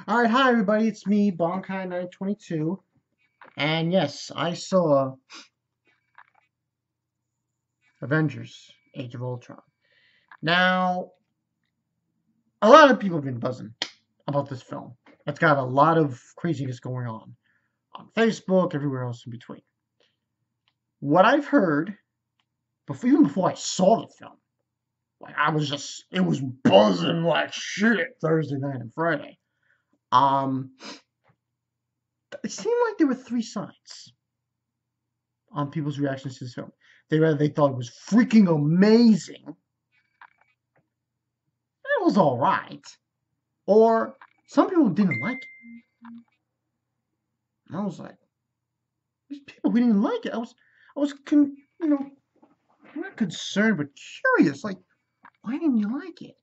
All right, hi everybody. It's me, Bonkai922, and yes, I saw Avengers: Age of Ultron. Now, a lot of people have been buzzing about this film. It's got a lot of craziness going on Facebook, everywhere else in between. What I've heard, even before I saw the film, like it was buzzing like shit Thursday night and Friday. Um, it seemed like there were three sides on people's reactions to this film. They thought it was freaking amazing. It was all right, or some people didn't like it. And I was like, there's people who didn't like it. You know, not concerned but curious. Like, why didn't you like it?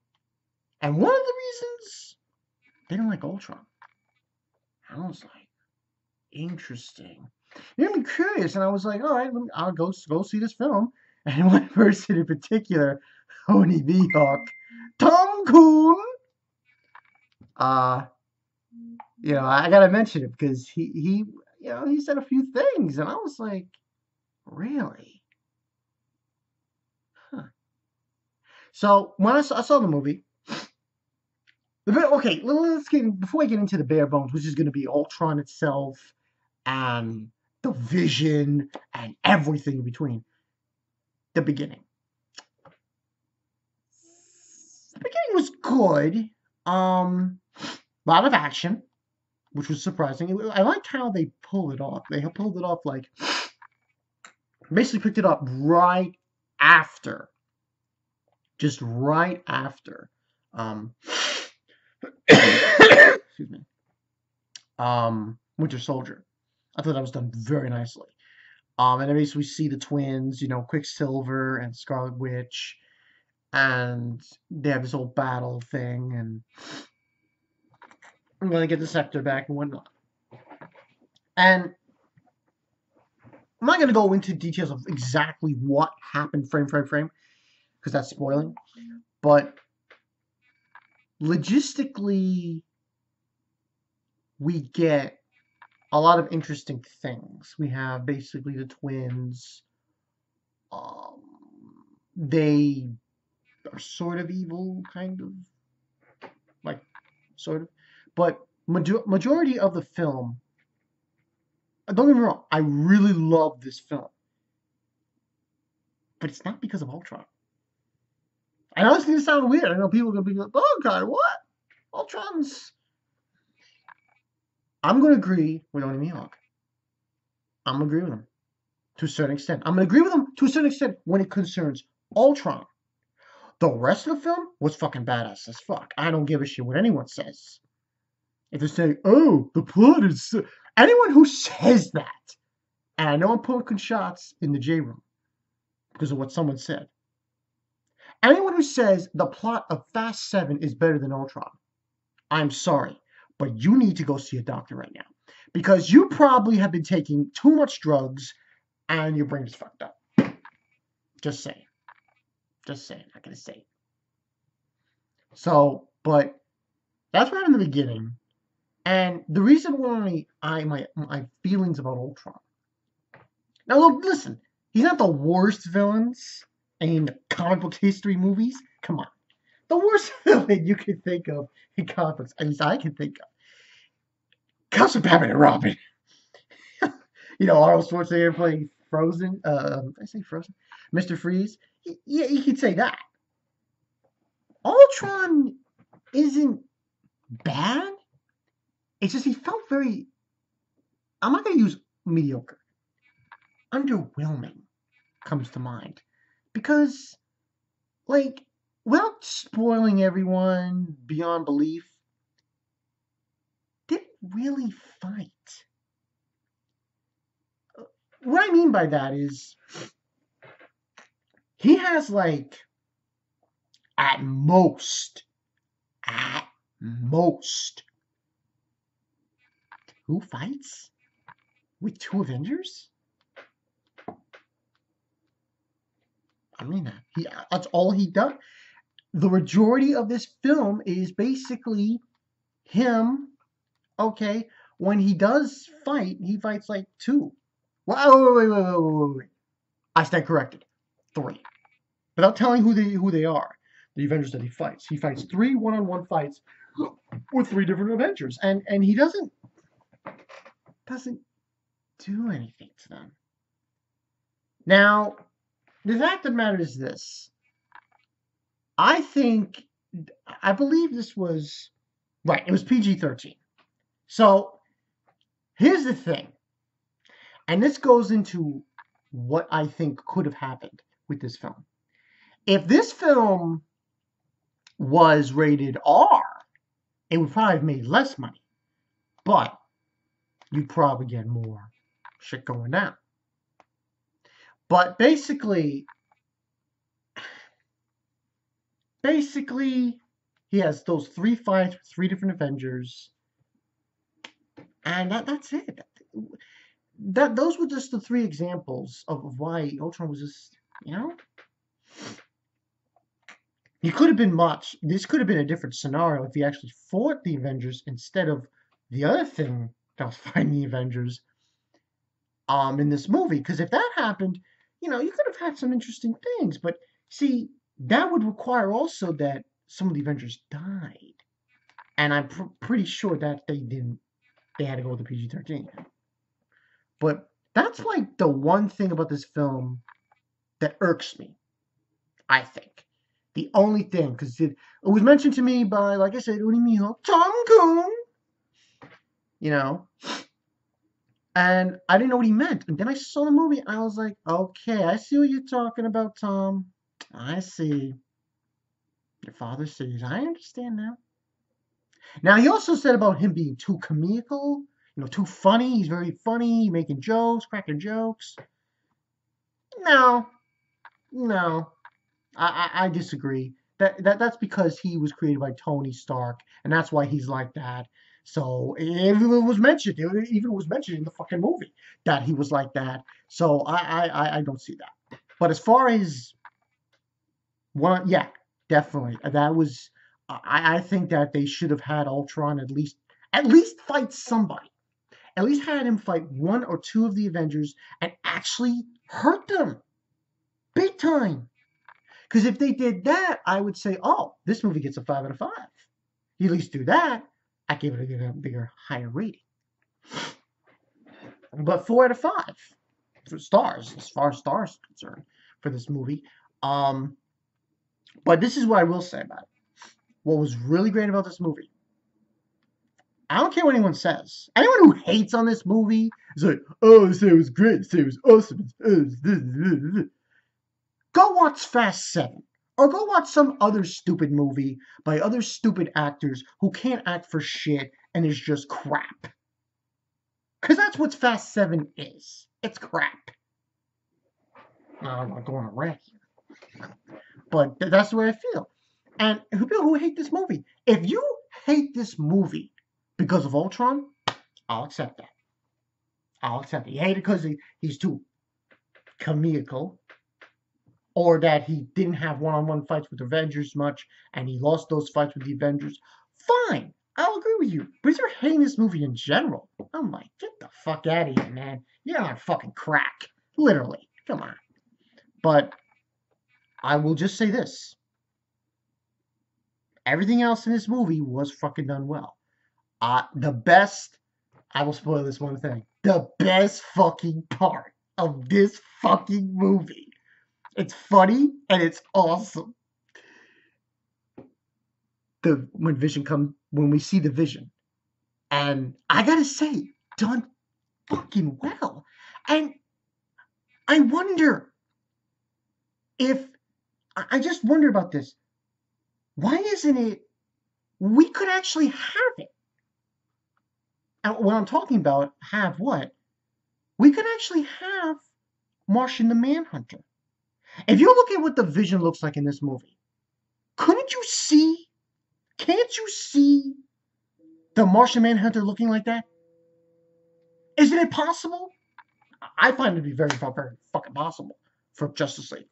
And one of the reasons they didn't like Ultron. I was like, interesting. It made me curious, and I was like, all right, I'll go see this film. And one person in particular, Tony B. Hawk, Tom Coon, uh, I gotta mention it because he said a few things, and I was like, really? Huh. So when I saw the movie, okay, let's get before I get into the bare bones, which is going to be Ultron itself and the Vision and everything in between. The beginning. The beginning was good. A lot of action, which was surprising. I liked how they pulled it off. They pulled it off like basically picked it up right after, just right after, um, excuse me, Winter Soldier. I thought that was done very nicely. And then basically we see the twins, Quicksilver and Scarlet Witch, and they have this whole battle thing, and I'm gonna get the scepter back and whatnot. And I'm not gonna go into details of exactly what happened frame for frame, because that's spoiling. But logistically, we get a lot of interesting things. We have basically the twins. Um, they are sort of evil, kind of like sort of, but majority of the film. Don't get me wrong, I really love this film, but it's not because of Ultron. I know it's gonna sound weird. I know people are gonna be like, "Oh God, what? Ultron's." I'm gonna agree with Tony Mihawk. I'm gonna agree with him to a certain extent. I'm gonna agree with him to a certain extent when it concerns Ultron. The rest of the film was fucking badass as fuck. I don't give a shit what anyone says. If they're saying, "Oh, the plot is," anyone who says that, and I know I'm poking shots in the J room because of what someone said. Anyone who says the plot of Fast 7 is better than Ultron, I'm sorry, but you need to go see a doctor right now. Because you probably have been taking too much drugs and your brain is fucked up. Just saying. Just saying. Not gonna say it. So, but that's what happened in the beginning. And the reason why my feelings about Ultron. Now look, listen, he's not the worst villains in comic book history movies. Come on. The worst villain you can think of in comic books, at least I can think of, comes from Batman and Robin. Arnold Schwarzenegger playing Frozen. Did I say Frozen? Mr. Freeze. Yeah, you could say that. Ultron isn't bad. It's just he felt very. I'm not going to use mediocre. Underwhelming comes to mind because, like, without spoiling everyone beyond belief, didn't really fight. What I mean by that is he has like at most, who fights with two Avengers? I mean that. That's all he does. The majority of this film is basically him. Okay, when he does fight, he fights like two. Well, wait. I stand corrected. Three. Without telling who they are, the Avengers that he fights. He fights three one-on-one fights with three different Avengers, and he doesn't do anything to them. Now, the fact of the matter is this: I think, I believe this was right. It was PG-13. So here's the thing, and this goes into what I think could have happened with this film. If this film was rated R, it would probably have made less money, but you'd probably get more shit going down. But basically, he has those three fights with three different Avengers, and that's it. Those were just the three examples of why Ultron was just, you know, he could have been much. This could have been a different scenario if he actually fought the Avengers instead of the other thing that was fighting the Avengers in this movie. Because if that happened, you know, you could have had some interesting things. But see, that would require also that some of the Avengers died, and I'm pretty sure that they didn't. They had to go with the PG-13. But that's like the one thing about this film that irks me, I think. The only thing, because it was mentioned to me by, like I said, Tom Coon, you know, and I didn't know what he meant. And then I saw the movie, and I was like, okay, I see what you're talking about, Tom. I see. Your father sees. I understand now. Now, he also said about him being too comical, you know, too funny. He's very funny, making jokes, cracking jokes. No, no. I disagree. That's because he was created by Tony Stark, and that's why he's like that. So it was mentioned, it even was mentioned in the fucking movie that he was like that. So I don't see that. But as far as one, yeah, definitely that was. I think that they should have had Ultron at least fight somebody. At least had him fight one or two of the Avengers and actually hurt them big time. Because if they did that, I would say, oh, this movie gets a 5 out of 5. You at least do that. I give it a bigger, higher rating. But 4 out of 5 for stars, as far as stars are concerned, for this movie. But this is what I will say about it. What was really great about this movie, I don't care what anyone says. Anyone who hates on this movie is like, oh, this was great, this was awesome. Go watch Fast 7. Or go watch some other stupid movie by other stupid actors who can't act for shit and is just crap. Because that's what Fast 7 is. It's crap. I'm not going on a rant here. But that's the way I feel. And people who hate this movie, if you hate this movie because of Ultron, I'll accept that. I'll accept it. You hate it because he's too comical, or that he didn't have one-on-one fights with Avengers much, and he lost those fights with the Avengers. Fine, I'll agree with you. But if you're hating this movie in general, I'm like, get the fuck out of here, man. You're on fucking crack. Literally. Come on. But I will just say this. Everything else in this movie was fucking done well. The best, I will spoil this one thing. The best fucking part of this fucking movie. It's funny and it's awesome. When we see the Vision, and I gotta say, done fucking well. And I wonder if I just wonder about this. Why isn't it? We could actually have it. And what I'm talking about, have what? We could actually have Martian the Manhunter. If you look at what the Vision looks like in this movie, couldn't you see? Can't you see the Martian Manhunter looking like that? Isn't it possible? I find it to be very, very fucking possible for Justice League.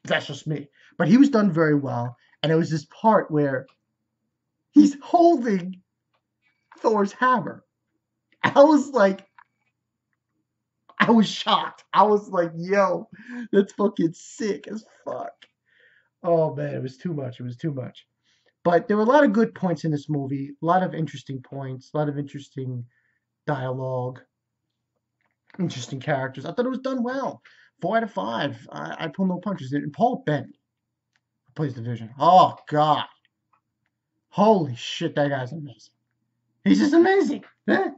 That's just me. But he was done very well, and it was this part where he's holding Thor's hammer. I was like, I was shocked. I was like, yo, that's fucking sick as fuck. Oh man, it was too much. It was too much. But there were a lot of good points in this movie, a lot of interesting points, a lot of interesting dialogue, interesting characters. I thought it was done well. 4 out of 5. I pull no punches. And Paul Bettany plays the Vision. Oh God, holy shit, that guy's amazing. He's just amazing. Yeah.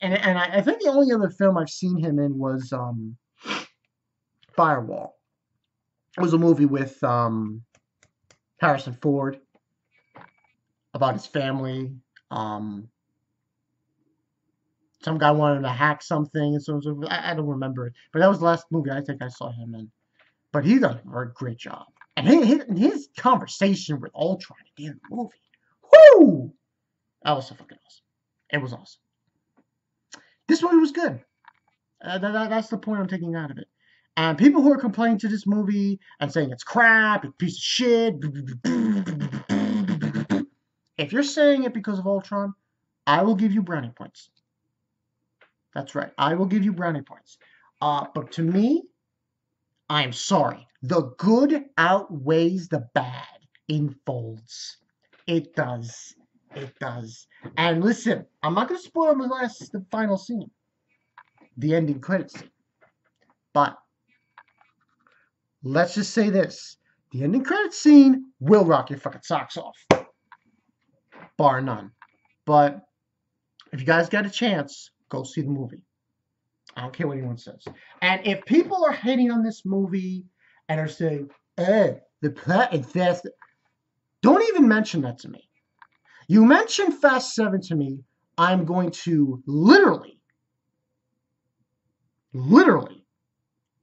And I think the only other film I've seen him in was Firewall. It was a movie with Harrison Ford about his family. Some guy wanted to hack something, and so I don't remember it. But that was the last movie I think I saw him in. But he done a great job. And his conversation with Ultron at the end of the movie, whoo! That was so fucking awesome. It was awesome. This movie was good. That's the point I'm taking out of it. And people who are complaining to this movie and saying it's crap, it's a piece of shit, if you're saying it because of Ultron, I will give you brownie points. That's right. I will give you brownie points. But to me, I'm sorry. The good outweighs the bad in folds. It does. It does. And listen, I'm not going to spoil the final scene. The ending credits scene. But let's just say this. The ending credits scene will rock your fucking socks off. Bar none. But if you guys got a chance, go see the movie. I don't care what anyone says. And if people are hating on this movie and are saying, the plot is fast, don't even mention that to me. You mention Fast 7 to me, I'm going to literally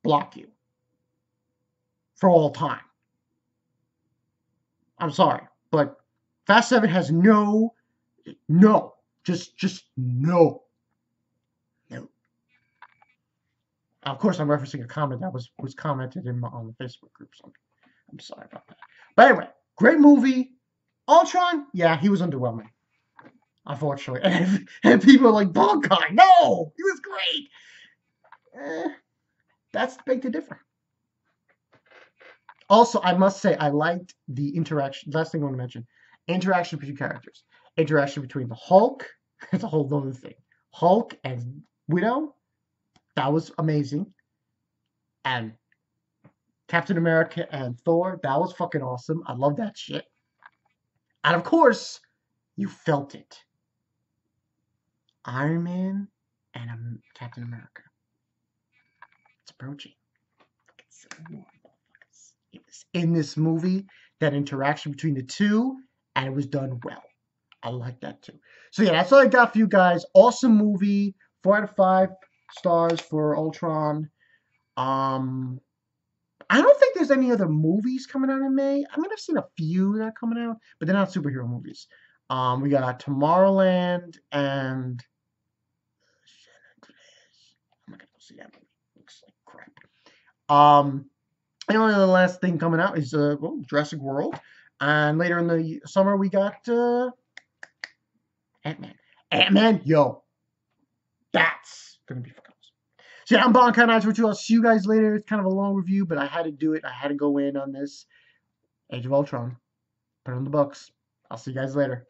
block you for all time. I'm sorry, but Fast 7 has just no. Of course, I'm referencing a comment that was commented on the Facebook group, so I'm sorry about that. But anyway, great movie. Ultron, yeah, he was underwhelming, unfortunately. And people are like, Ball Guy, no, he was great. That's big to differ. Also, I must say, I liked the interaction. Last thing I want to mention, interaction between characters. Interaction between the Hulk, it's a whole other thing. Hulk and Widow, that was amazing. And Captain America and Thor, that was fucking awesome. I love that shit. And of course, you felt it. Iron Man and Captain America. It's approaching. It was in this movie, that interaction between the two, and it was done well. I like that too. So yeah, that's all I got for you guys. Awesome movie. 4 out of 5 stars for Ultron. I don't think there's any other movies coming out in May. I mean, I've seen a few that are coming out, but they're not superhero movies. We got Tomorrowland and I'm not gonna go see that movie. Looks like crap. And only the last thing coming out is Jurassic World, and later in the summer we got Ant-Man. Ant-Man, yo, that's gonna be fucking awesome. So yeah, I'm Bon Kind of with you. I'll see you guys later. It's kind of a long review, but I had to do it. I had to go in on this. Age of Ultron. Put it on the books. I'll see you guys later.